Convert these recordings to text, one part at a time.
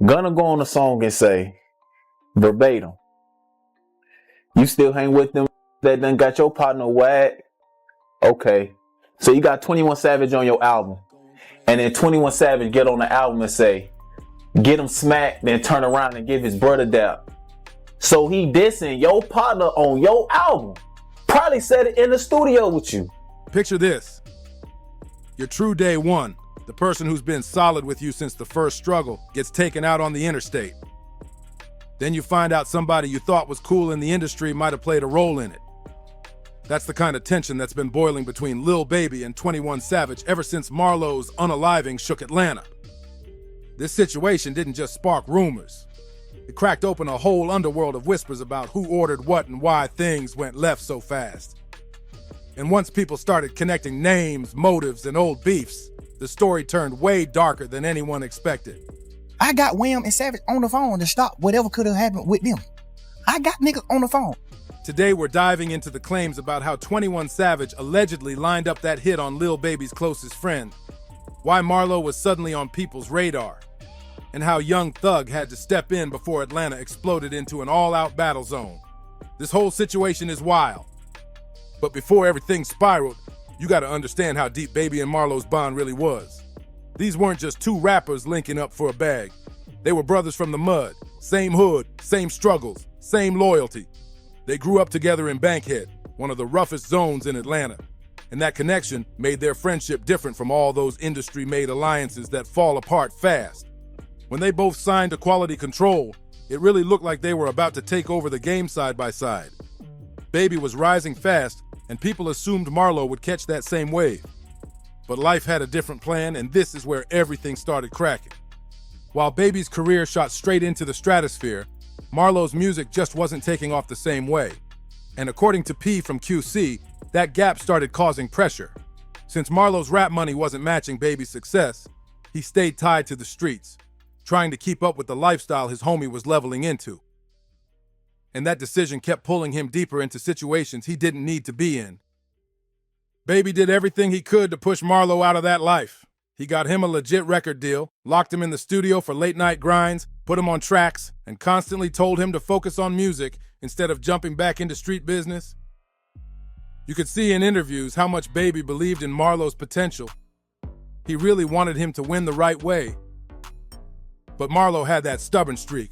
Gonna go on the song and say, verbatim, you still hang with them that done got your partner whacked? Okay. So you got 21 Savage on your album. And then 21 Savage get on the album and say, get him smacked, then turn around and give his brother dap. So he dissing your partner on your album. Probably said it in the studio with you. Picture this. Your true day one, the person who's been solid with you since the first struggle, gets taken out on the interstate. Then you find out somebody you thought was cool in the industry might have played a role in it. That's the kind of tension that's been boiling between Lil Baby and 21 Savage ever since Marlo's Unaliving shook Atlanta. This situation didn't just spark rumors. It cracked open a whole underworld of whispers about who ordered what and why things went left so fast. And once people started connecting names, motives, and old beefs, the story turned way darker than anyone expected. I got Wham and Savage on the phone to stop whatever could have happened with them. I got niggas on the phone. Today we're diving into the claims about how 21 Savage allegedly lined up that hit on Lil Baby's closest friend, why Marlo was suddenly on people's radar, and how Young Thug had to step in before Atlanta exploded into an all-out battle zone. This whole situation is wild. But before everything spiraled, you gotta understand how deep Baby and Marlo's bond really was. These weren't just two rappers linking up for a bag. They were brothers from the mud, same hood, same struggles, same loyalty. They grew up together in Bankhead, one of the roughest zones in Atlanta. And that connection made their friendship different from all those industry-made alliances that fall apart fast. When they both signed to Quality Control, it really looked like they were about to take over the game side by side. Baby was rising fast, and people assumed Marlo would catch that same wave. But life had a different plan, and this is where everything started cracking. While Baby's career shot straight into the stratosphere, Marlo's music just wasn't taking off the same way. And according to P from QC, that gap started causing pressure. Since Marlo's rap money wasn't matching Baby's success, he stayed tied to the streets, trying to keep up with the lifestyle his homie was leveling into. And that decision kept pulling him deeper into situations he didn't need to be in. Baby did everything he could to push Marlo out of that life. He got him a legit record deal, locked him in the studio for late-night grinds, put him on tracks, and constantly told him to focus on music instead of jumping back into street business. You could see in interviews how much Baby believed in Marlo's potential. He really wanted him to win the right way. But Marlo had that stubborn streak.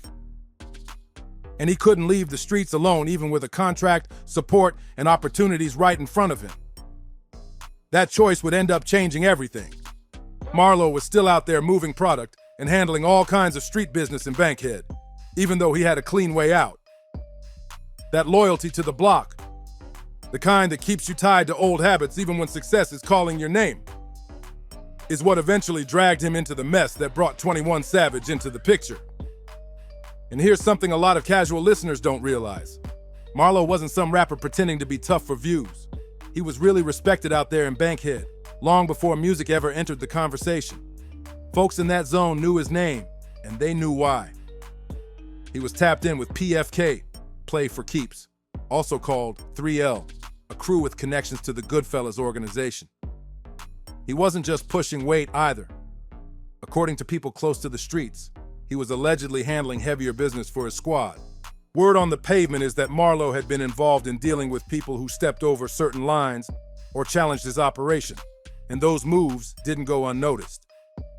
And he couldn't leave the streets alone even with a contract, support, and opportunities right in front of him. That choice would end up changing everything. Marlo was still out there moving product and handling all kinds of street business in Bankhead, even though he had a clean way out. That loyalty to the block, the kind that keeps you tied to old habits even when success is calling your name, is what eventually dragged him into the mess that brought 21 Savage into the picture. And here's something a lot of casual listeners don't realize. Marlo wasn't some rapper pretending to be tough for views. He was really respected out there in Bankhead, long before music ever entered the conversation. Folks in that zone knew his name, and they knew why. He was tapped in with PFK, Play for Keeps, also called 3L, a crew with connections to the Goodfellas organization. He wasn't just pushing weight either. According to people close to the streets, he was allegedly handling heavier business for his squad. Word on the pavement is that Marlo had been involved in dealing with people who stepped over certain lines or challenged his operation, and those moves didn't go unnoticed.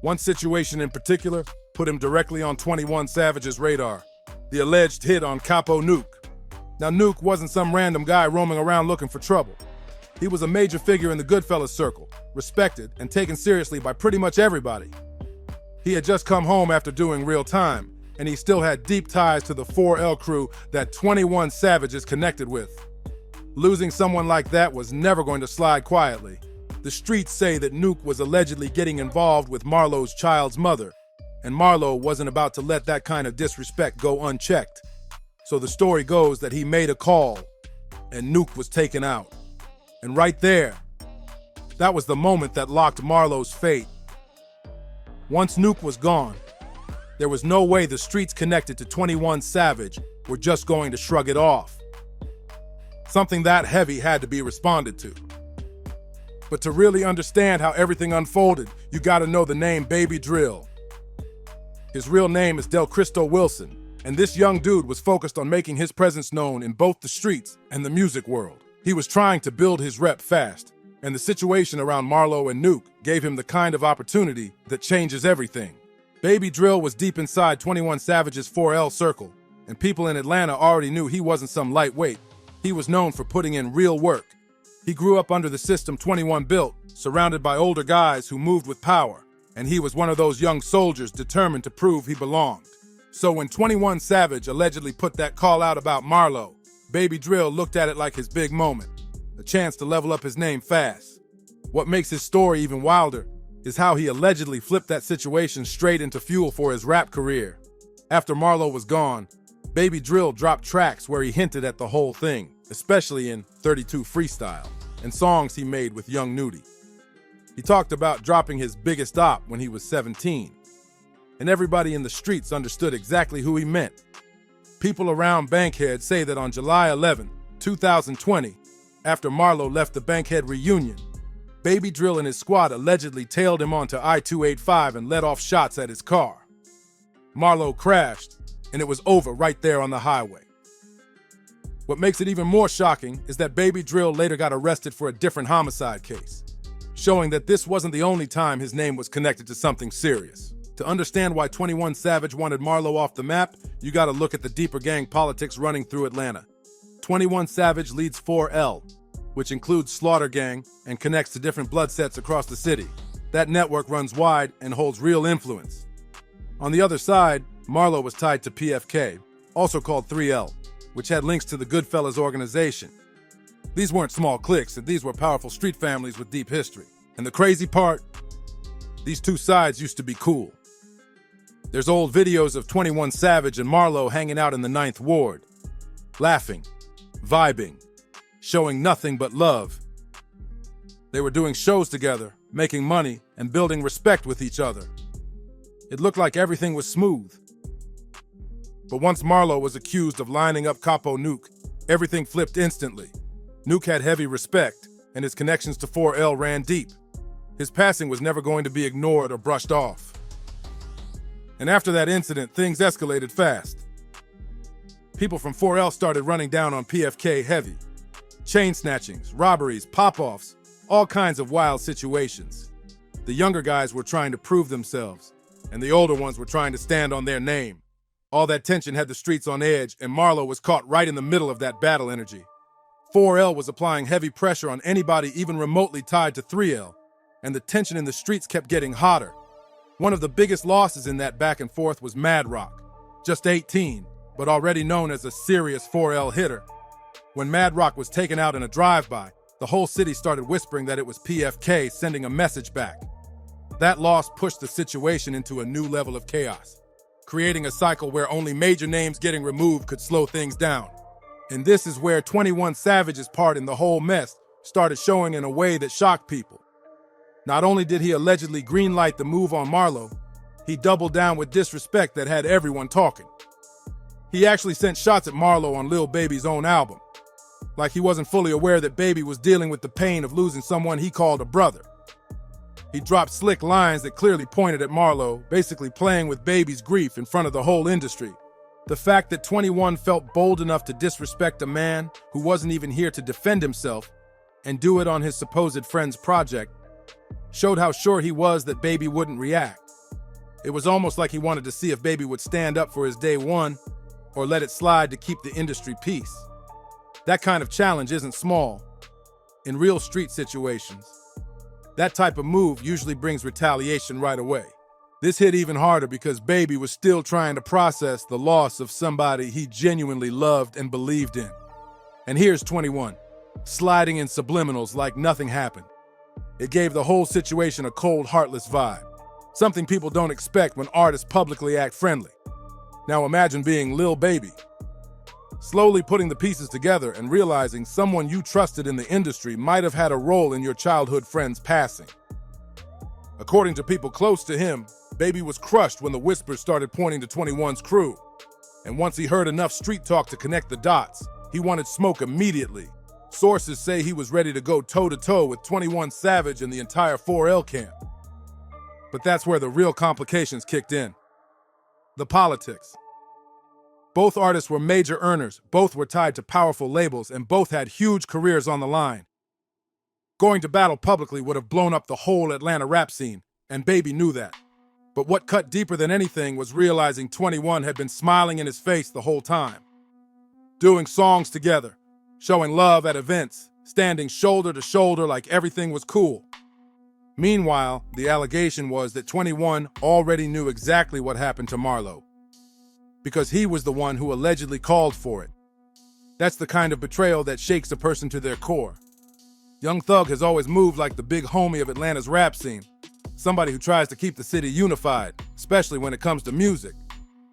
One situation in particular put him directly on 21 Savage's radar, the alleged hit on Capo Nuke. Now, Nuke wasn't some random guy roaming around looking for trouble. He was a major figure in the Goodfellas circle, respected and taken seriously by pretty much everybody. He had just come home after doing real time, and he still had deep ties to the 4L crew that 21 Savage is connected with. Losing someone like that was never going to slide quietly. The streets say that Nuke was allegedly getting involved with Marlo's child's mother, and Marlo wasn't about to let that kind of disrespect go unchecked. So the story goes that he made a call, and Nuke was taken out. And right there, that was the moment that locked Marlo's fate. Once Nuke was gone, there was no way the streets connected to 21 Savage were just going to shrug it off. Something that heavy had to be responded to. But to really understand how everything unfolded, you gotta know the name Baby Drill. His real name is Del Cristo Wilson, and this young dude was focused on making his presence known in both the streets and the music world. He was trying to build his rep fast, and the situation around Marlo and Nuke gave him the kind of opportunity that changes everything. Baby Drill was deep inside 21 Savage's 4L circle, and people in Atlanta already knew he wasn't some lightweight. He was known for putting in real work. He grew up under the system 21 built, surrounded by older guys who moved with power, and he was one of those young soldiers determined to prove he belonged. So when 21 Savage allegedly put that call out about Marlo, Baby Drill looked at it like his big moment, a chance to level up his name fast. What makes his story even wilder is how he allegedly flipped that situation straight into fuel for his rap career. After Marlo was gone, Baby Drill dropped tracks where he hinted at the whole thing, especially in 32 Freestyle and songs he made with Young Nudie. He talked about dropping his biggest op when he was 17, and everybody in the streets understood exactly who he meant. People around Bankhead say that on July 11, 2020, after Marlo left the Bankhead reunion, Baby Drill and his squad allegedly tailed him onto I-285 and let off shots at his car. Marlo crashed, and it was over right there on the highway. What makes it even more shocking is that Baby Drill later got arrested for a different homicide case, showing that this wasn't the only time his name was connected to something serious. To understand why 21 Savage wanted Marlo off the map, you gotta look at the deeper gang politics running through Atlanta. 21 Savage leads 4L, which includes Slaughter Gang and connects to different blood sets across the city. That network runs wide and holds real influence. On the other side, Marlo was tied to PFK, also called 3L, which had links to the Goodfellas organization. These weren't small cliques, and these were powerful street families with deep history. And the crazy part, these two sides used to be cool. There's old videos of 21 Savage and Marlo hanging out in the 9th Ward, laughing, vibing, showing nothing but love. They were doing shows together, making money, and building respect with each other. It looked like everything was smooth. But once Marlo was accused of lining up Capo Nuke, everything flipped instantly. Nuke had heavy respect, and his connections to 4L ran deep. His passing was never going to be ignored or brushed off. And after that incident, things escalated fast. People from 4L started running down on PFK heavy. Chain snatchings, robberies, pop-offs, all kinds of wild situations. The younger guys were trying to prove themselves, and the older ones were trying to stand on their name. All that tension had the streets on edge, and Marlo was caught right in the middle of that battle energy. 4L was applying heavy pressure on anybody even remotely tied to 3L, and the tension in the streets kept getting hotter. One of the biggest losses in that back and forth was Mad Rock, just 18, but already known as a serious 4L hitter. When Mad Rock was taken out in a drive-by, the whole city started whispering that it was PFK sending a message back. That loss pushed the situation into a new level of chaos, creating a cycle where only major names getting removed could slow things down. And this is where 21 Savage's part in the whole mess started showing in a way that shocked people. Not only did he allegedly greenlight the move on Marlo, he doubled down with disrespect that had everyone talking. He actually sent shots at Marlo on Lil Baby's own album, like he wasn't fully aware that Baby was dealing with the pain of losing someone he called a brother. He dropped slick lines that clearly pointed at Marlo, basically playing with Baby's grief in front of the whole industry. The fact that 21 felt bold enough to disrespect a man who wasn't even here to defend himself and do it on his supposed friend's project showed how sure he was that Baby wouldn't react. It was almost like he wanted to see if Baby would stand up for his day one or let it slide to keep the industry peace. That kind of challenge isn't small. In real street situations, that type of move usually brings retaliation right away. This hit even harder because Baby was still trying to process the loss of somebody he genuinely loved and believed in. And here's 21, sliding in subliminals like nothing happened. It gave the whole situation a cold, heartless vibe, something people don't expect when artists publicly act friendly. Now imagine being Lil Baby, slowly putting the pieces together and realizing someone you trusted in the industry might have had a role in your childhood friend's passing. According to people close to him, Baby was crushed when the whispers started pointing to 21's crew. And once he heard enough street talk to connect the dots, he wanted smoke immediately. Sources say he was ready to go toe-to-toe with 21 Savage and the entire 4L camp. But that's where the real complications kicked in. the politics. Both artists were major earners, both were tied to powerful labels, and both had huge careers on the line. Going to battle publicly would have blown up the whole Atlanta rap scene, and Baby knew that. But what cut deeper than anything was realizing 21 had been smiling in his face the whole time. Doing songs together, showing love at events, standing shoulder to shoulder like everything was cool. Meanwhile, the allegation was that 21 already knew exactly what happened to Marlo, because he was the one who allegedly called for it. That's the kind of betrayal that shakes a person to their core. Young Thug has always moved like the big homie of Atlanta's rap scene, somebody who tries to keep the city unified, especially when it comes to music.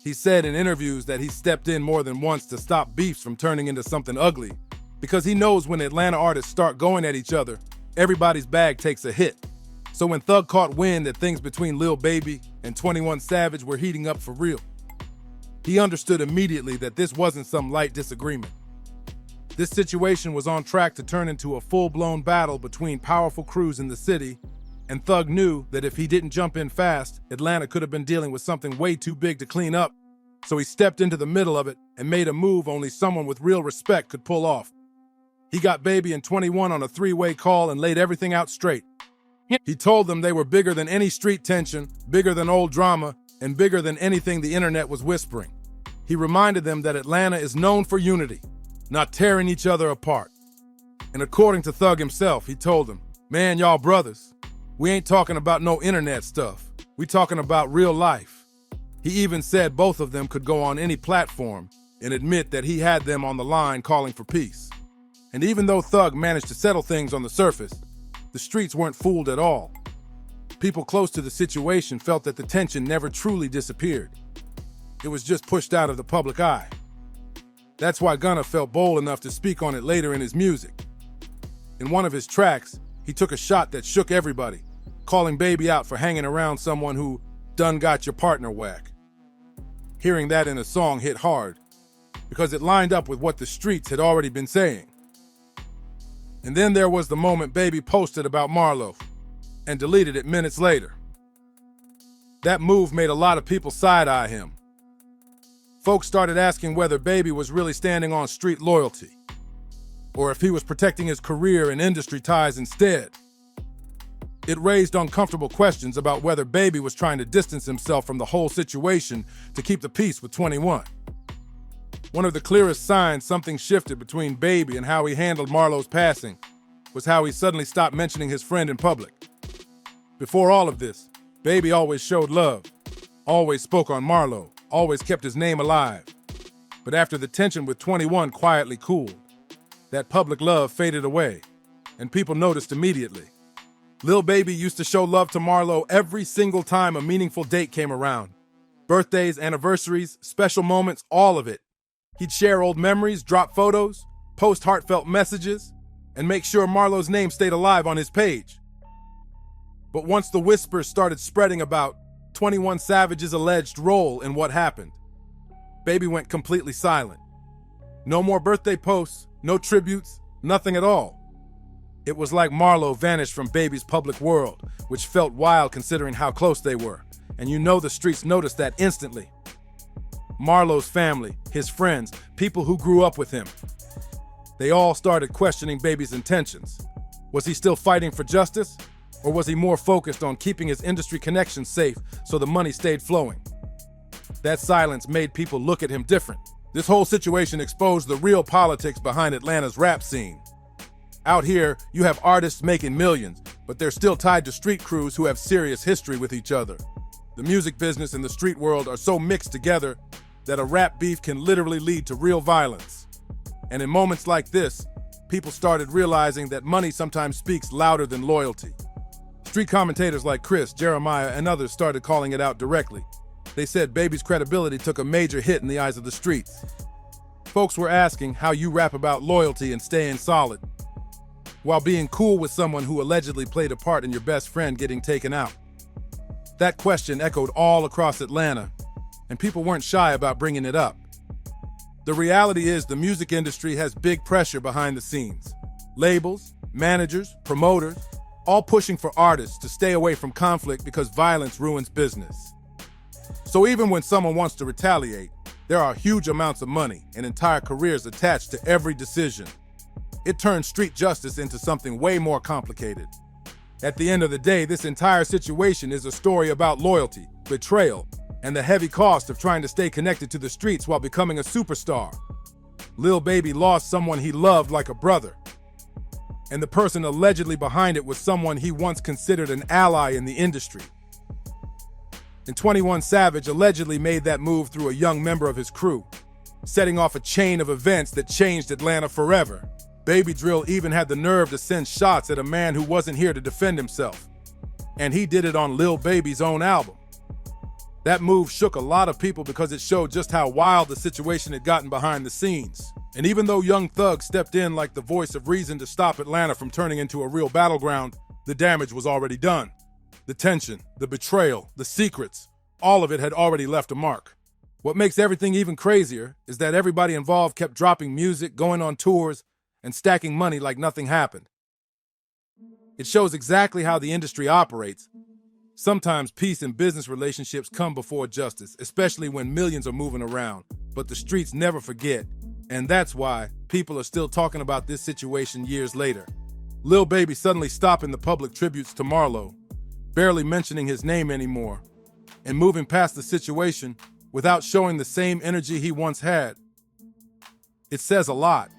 He said in interviews that he stepped in more than once to stop beefs from turning into something ugly, because he knows when Atlanta artists start going at each other, everybody's bag takes a hit. So when Thug caught wind that things between Lil Baby and 21 Savage were heating up for real, he understood immediately that this wasn't some light disagreement. This situation was on track to turn into a full-blown battle between powerful crews in the city, and Thug knew that if he didn't jump in fast, Atlanta could have been dealing with something way too big to clean up. So he stepped into the middle of it and made a move only someone with real respect could pull off. He got Baby and 21 on a three-way call and laid everything out straight. He told them they were bigger than any street tension, bigger than old drama, and bigger than anything the internet was whispering. He reminded them that Atlanta is known for unity, not tearing each other apart. And according to Thug himself, he told them, "Man, y'all brothers, we ain't talking about no internet stuff. We talking about real life." He even said both of them could go on any platform and admit that he had them on the line calling for peace. And even though Thug managed to settle things on the surface, the streets weren't fooled at all. People close to the situation felt that the tension never truly disappeared. It was just pushed out of the public eye. That's why Gunna felt bold enough to speak on it later in his music. In one of his tracks, he took a shot that shook everybody, calling Baby out for hanging around someone who done got your partner whack. Hearing that in a song hit hard, because it lined up with what the streets had already been saying. And then there was the moment Baby posted about Marlo, and deleted it minutes later. That move made a lot of people side-eye him. Folks started asking whether Baby was really standing on street loyalty, or if he was protecting his career and industry ties instead. It raised uncomfortable questions about whether Baby was trying to distance himself from the whole situation to keep the peace with 21. One of the clearest signs something shifted between Baby and how he handled Marlo's passing was how he suddenly stopped mentioning his friend in public. Before all of this, Baby always showed love, always spoke on Marlo, always kept his name alive. But after the tension with 21 quietly cooled, that public love faded away, and people noticed immediately. Lil Baby used to show love to Marlo every single time a meaningful date came around. Birthdays, anniversaries, special moments, all of it. He'd share old memories, drop photos, post heartfelt messages, and make sure Marlo's name stayed alive on his page. But once the whispers started spreading about 21 Savage's alleged role in what happened, Baby went completely silent. No more birthday posts, no tributes, nothing at all. It was like Marlo vanished from Baby's public world, which felt wild considering how close they were. And you know the streets noticed that instantly. Marlo's family, his friends, people who grew up with him, they all started questioning Baby's intentions. Was he still fighting for justice? Or was he more focused on keeping his industry connections safe so the money stayed flowing? That silence made people look at him different. This whole situation exposed the real politics behind Atlanta's rap scene. Out here, you have artists making millions, but they're still tied to street crews who have serious history with each other. The music business and the street world are so mixed together that a rap beef can literally lead to real violence. And in moments like this, people started realizing that money sometimes speaks louder than loyalty. Street commentators like Chris, Jeremiah, and others started calling it out directly. They said Baby's credibility took a major hit in the eyes of the streets. Folks were asking how you rap about loyalty and staying solid, while being cool with someone who allegedly played a part in your best friend getting taken out. That question echoed all across Atlanta, and people weren't shy about bringing it up. The reality is the music industry has big pressure behind the scenes. Labels, managers, promoters, all pushing for artists to stay away from conflict because violence ruins business. So even when someone wants to retaliate, there are huge amounts of money and entire careers attached to every decision. It turns street justice into something way more complicated. At the end of the day, this entire situation is a story about loyalty, betrayal, and the heavy cost of trying to stay connected to the streets while becoming a superstar. Lil Baby lost someone he loved like a brother, and the person allegedly behind it was someone he once considered an ally in the industry. And 21 Savage allegedly made that move through a young member of his crew, setting off a chain of events that changed Atlanta forever. Baby Drill even had the nerve to send shots at a man who wasn't here to defend himself. And he did it on Lil Baby's own album. That move shook a lot of people because it showed just how wild the situation had gotten behind the scenes. And even though Young Thug stepped in like the voice of reason to stop Atlanta from turning into a real battleground, the damage was already done. The tension, the betrayal, the secrets, all of it had already left a mark. What makes everything even crazier is that everybody involved kept dropping music, going on tours, and stacking money like nothing happened. It shows exactly how the industry operates. Sometimes peace and business relationships come before justice, especially when millions are moving around, but the streets never forget, and that's why people are still talking about this situation years later. Lil Baby suddenly stopping the public tributes to Marlo, barely mentioning his name anymore, and moving past the situation without showing the same energy he once had. It says a lot.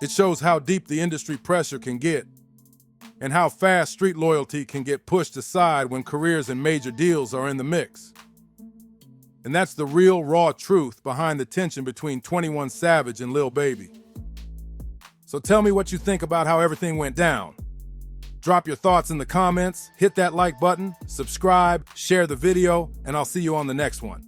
It shows how deep the industry pressure can get, and how fast street loyalty can get pushed aside when careers and major deals are in the mix. And that's the real, raw truth behind the tension between 21 Savage and Lil Baby. So tell me what you think about how everything went down. Drop your thoughts in the comments, hit that like button, subscribe, share the video, and I'll see you on the next one.